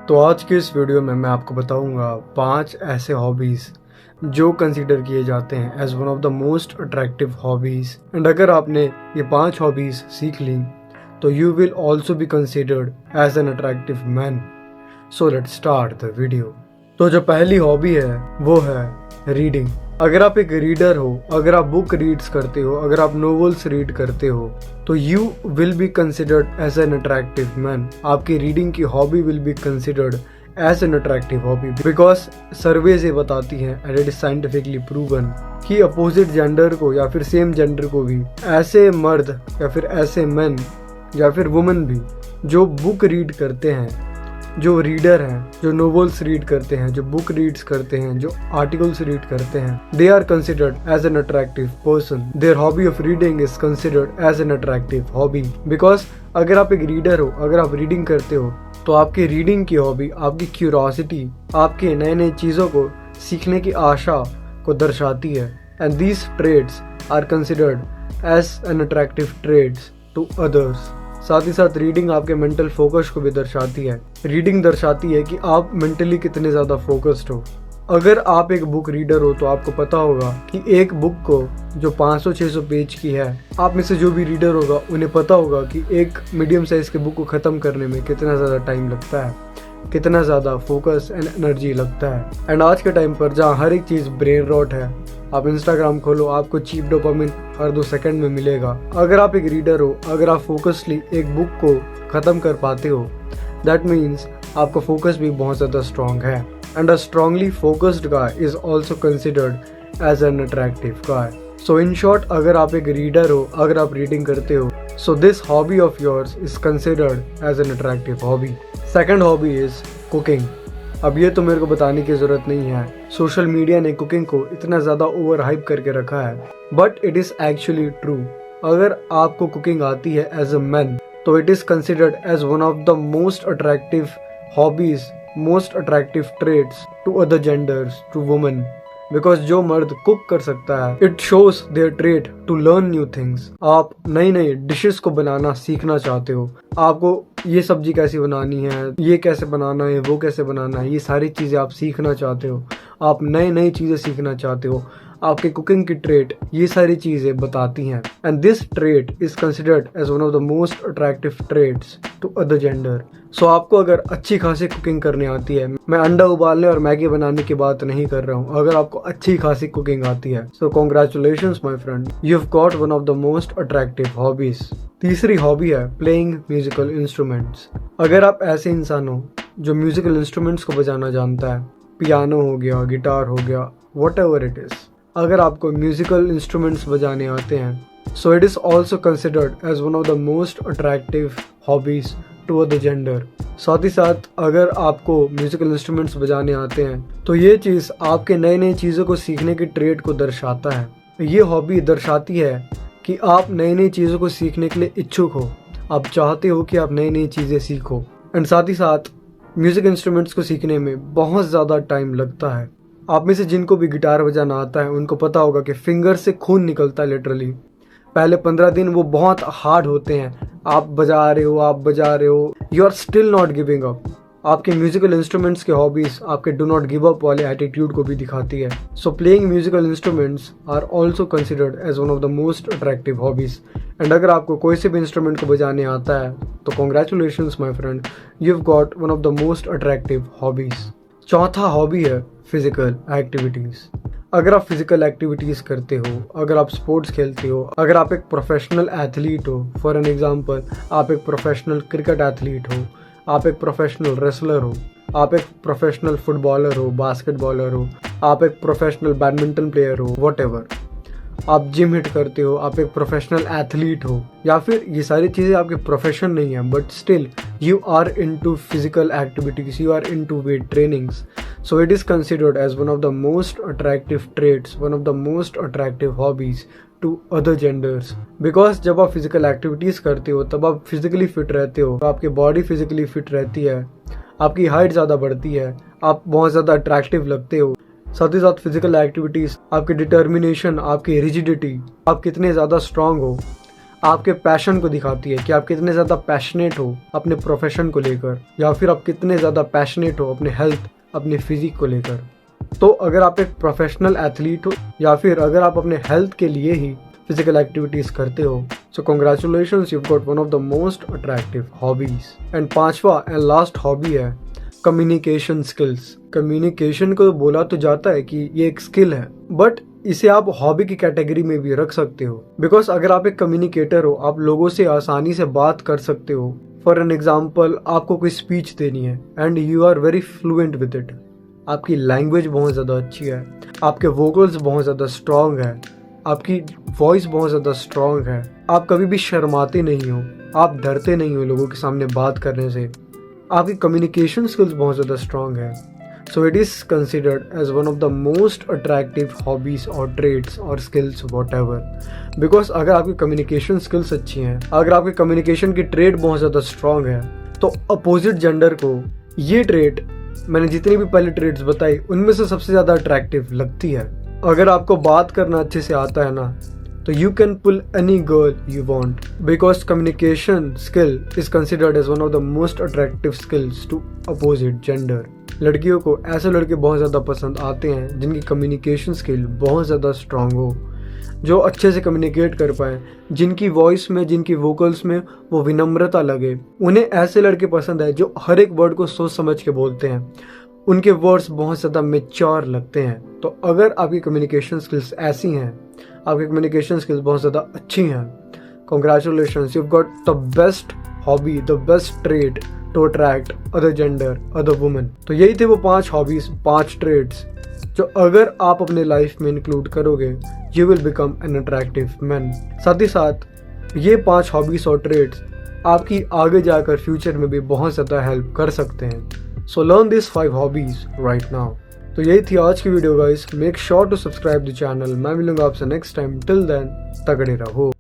तो आज के इस वीडियो में मैं आपको बताऊंगा 5 ऐसे हॉबीज़ जो कंसीडर किए जाते हैं as one of the most attractive hobbies. And अगर आपने ये 5 हॉबीज़ सीख ली तो you will also be considered as an attractive man. So let's start the video. तो जो पहली हॉबी है वो है रीडिंग। अगर आप एक रीडर हो, अगर आप बुक रीड्स करते हो, अगर आप नॉवेल्स रीड करते हो तो you will be considered as an attractive man. आपकी रीडिंग की hobby will be considered as an attractive hobby because surveys ये बताती हैं and it is scientifically proven कि अपोजिट जेंडर को या फिर सेम जेंडर को भी ऐसे मर्द या फिर ऐसे मैन या फिर वुमेन भी जो बुक रीड करते हैं, जो रीडर हैं, जो नॉवेल्स रीड करते हैं, जो बुक रीड्स करते हैं, जो आर्टिकल्स रीड करते हैं, they are considered as an attractive person. Their hobby of reading is considered as an attractive hobby because अगर आप एक रीडर हो, अगर आप रीडिंग करते हो तो आपकी रीडिंग की हॉबी आपकी क्यूरियोसिटी, आपके नए नए चीज़ों को सीखने की आशा को दर्शाती है। And these traits are considered as an attractive traits to others. साथ ही साथ रीडिंग आपके मेंटल फोकस को भी दर्शाती है। रीडिंग दर्शाती है कि आप मेंटली कितने ज़्यादा फोकस्ड हो। अगर आप एक बुक रीडर हो तो आपको पता होगा कि एक बुक को जो 500-600 पेज की है, आप में से जो भी रीडर होगा उन्हें पता होगा कि एक मीडियम साइज के बुक को ख़त्म करने में कितना ज़्यादा टाइम लगता है, कितना ज़्यादा फोकस एंड एनर्जी लगता है। एंड आज के टाइम पर जहाँ हर एक चीज़ ब्रेन रॉट है, आप इंस्टाग्राम खोलो, आपको चीप डोपामिन हर 2 सेकंड में मिलेगा। अगर आप एक रीडर हो, अगर आप फोकसली एक बुक को ख़त्म कर पाते हो, दैट मीन्स आपका फोकस भी बहुत ज़्यादा स्ट्रॉन्ग है। And a strongly focused guy is also considered as an attractive guy. So in short, अगर आप एक रीडर हो, अगर आप रीडिंग करते हो, so this hobby of yours is considered as an attractive hobby. Second hobby is cooking. अब ये तो मेरे को बताने की ज़रूरत नहीं है, सोशल मीडिया ने कुकिंग को इतना ज़्यादा ओवर हाइप करके रखा है, but it is actually true. अगर आपको कुकिंग आती है एज अ मैन तो it is considered as one of the most attractive hobbies, most attractive traits to other genders, to women. Because जो मर्द कुक कर सकता है, it shows their trait to learn new things. आप नई नई dishes को बनाना सीखना चाहते हो, आपको ये सब्जी कैसी बनानी है, ये कैसे बनाना है, वो कैसे बनाना है, ये सारी चीज़ें आप सीखना चाहते हो, आप नई नई चीज़ें सीखना चाहते हो। आपके कुकिंग की ट्रेट ये सारी चीज़ें बताती हैं। And this trait is considered as one of the most attractive traits to other gender. So आपको अगर अच्छी खासी कुकिंग करनी आती है, मैं अंडा उबालने और मैगी बनाने की बात नहीं कर रहा हूँ, अगर आपको अच्छी खासी कुकिंग आती है, सो congratulations my friend, you have got one of the most attractive hobbies. तीसरी हॉबी है प्लेइंग म्यूजिकल इंस्ट्रूमेंट्स। अगर आप ऐसे इंसान हो जो म्यूजिकल इंस्ट्रूमेंट्स को बजाना जानता है, पियानो हो गया, गिटार हो गया, वट एवर इट इज, अगर आपको म्यूजिकल इंस्ट्रूमेंट्स बजाने आते हैं, so it is also considered as one of the most attractive hobbies to other gender. साथ ही साथ अगर आपको म्यूजिकल इंस्ट्रूमेंट्स बजाने आते हैं तो ये चीज़ आपके नई नई चीज़ों को सीखने की ट्रेड को दर्शाता है। ये हॉबी दर्शाती है कि आप नई नई चीज़ों को सीखने के लिए इच्छुक हो, आप चाहते हो कि आप नई नई चीज़ें सीखो। एंड साथ ही साथ म्यूजिक इंस्ट्रूमेंट्स को सीखने में बहुत ज़्यादा टाइम लगता है। आप में से जिनको भी गिटार बजाना आता है उनको पता होगा कि फिंगर से खून निकलता है लिटरली। पहले 15 दिन वो बहुत हार्ड होते हैं, आप बजा रहे हो, you are still not giving up. आपके म्यूजिकल इंस्ट्रूमेंट्स के हॉबीज आपके डू नॉट गिव अप वाले एटीट्यूड को भी दिखाती है। So playing musical instruments are also considered as one of the most attractive hobbies. And अगर आपको कोई से भी इंस्ट्रूमेंट को बजाने आता है तो congratulations my friend, you have got one of the most attractive hobbies. चौथा हॉबी है फिजिकल एक्टिविटीज। अगर आप फिजिकल एक्टिविटीज करते हो, अगर आप स्पोर्ट्स खेलते हो, अगर आप एक प्रोफेशनल एथलीट हो, फॉर एन एग्जांपल आप एक प्रोफेशनल क्रिकेट एथलीट हो, आप एक प्रोफेशनल रेसलर हो, आप एक प्रोफेशनल फुटबॉलर हो, बास्केटबॉलर हो, आप एक प्रोफेशनल बैडमिंटन प्लेयर हो, व्हाटएवर, आप जिम हिट करते हो, आप एक प्रोफेशनल एथलीट हो, या फिर ये सारी चीज़ें आपके प्रोफेशन नहीं है but still you are into physical activities, you are into weight trainings, so it is considered as one of the most attractive traits, one of the most attractive hobbies to other genders. because जब आप physical activities करते हो तब आप physically fit रहते हो, आपकी body physically fit रहती है, आपकी हाइट ज़्यादा बढ़ती है, आप बहुत ज़्यादा अट्रैक्टिव लगते हो। साथ ही साथ फिजिकल एक्टिविटीज़ आपकी डिटर्मिनेशन, आपकी रिजिडिटी, आप कितने ज़्यादा स्ट्रांग हो, आपके पैशन को दिखाती है कि आप कितने ज़्यादा पैशनेट हो अपने प्रोफेशन को लेकर, या फिर आप कितने ज़्यादा पैशनेट हो अपने हेल्थ, अपनी फिजिक को लेकर। तो अगर आप एक प्रोफेशनल एथलीट हो या फिर अगर आप अपने हेल्थ के लिए ही फिजिकल एक्टिविटीज करते हो, सो congratulations, you got one of the most attractive hobbies. And पांचवा एंड लास्ट हॉबी है कम्युनिकेशन स्किल्स। कम्युनिकेशन को बोला तो जाता है कि ये एक स्किल है, बट इसे आप हॉबी की कैटेगरी में भी रख सकते हो, बिकॉज अगर आप एक कम्युनिकेटर हो, आप लोगों से आसानी से बात कर सकते हो। फॉर एन एग्जाम्पल, आपको कोई स्पीच देनी है and you are very fluent with it, आपकी लैंग्वेज बहुत ज़्यादा अच्छी है, आपके वोकल्स बहुत ज़्यादा स्ट्रांग है, आपकी वॉइस बहुत ज़्यादा स्ट्रांग है, आप कभी भी शर्माते नहीं हो, आप डरते नहीं हो लोगों के सामने बात करने से, आपकी कम्युनिकेशन स्किल्स बहुत ज़्यादा स्ट्रांग है। So it is considered as one of the most attractive hobbies और ट्रेड्स और स्किल्स वॉट एवर। बिकॉज अगर आपकी कम्युनिकेशन स्किल्स अच्छी हैं, अगर आपकी कम्युनिकेशन की ट्रेड बहुत ज़्यादा स्ट्रांग है, तो अपोजिट जेंडर को ये ट्रेड, मैंने जितनी भी पहले ट्रेड्स बताई उनमें से सबसे ज़्यादा अट्रैक्टिव लगती है। अगर आपको बात करना अच्छे से आता है ना, तो you can pull any girl you want, because communication skill is considered as one of the most attractive skills to opposite gender. लड़कियों को ऐसे लड़के बहुत ज़्यादा पसंद आते हैं जिनकी कम्युनिकेशन स्किल बहुत ज़्यादा स्ट्रांग हो, जो अच्छे से कम्युनिकेट कर पाए, जिनकी वॉइस में, जिनकी वोकल्स में वो विनम्रता लगे। उन्हें ऐसे लड़के पसंद है जो हर एक वर्ड को सोच समझ के बोलते हैं, उनके वर्ड्स बहुत ज़्यादा मैच्योर लगते हैं। तो अगर आपकी कम्युनिकेशन स्किल्स ऐसी हैं, आपकी कम्युनिकेशन स्किल्स बहुत ज़्यादा अच्छी हैं, congratulations, you got the best hobby, the best trait to attract other gender, other women. तो यही थे वो 5 हॉबीज, 5 ट्रेड्स जो अगर आप अपने लाइफ में इंक्लूड करोगे, you will become an attractive man. साथ ही साथ ये 5 हॉबीज और ट्रेड्स आपकी आगे जाकर फ्यूचर में भी बहुत ज़्यादा हेल्प कर सकते हैं। So learn this 5 hobbies right now. तो यही थी आज की video guys. Make sure to subscribe the channel. मैं मिलूंगा आपसे नेक्स्ट टाइम। टिल देन तगड़े रहो।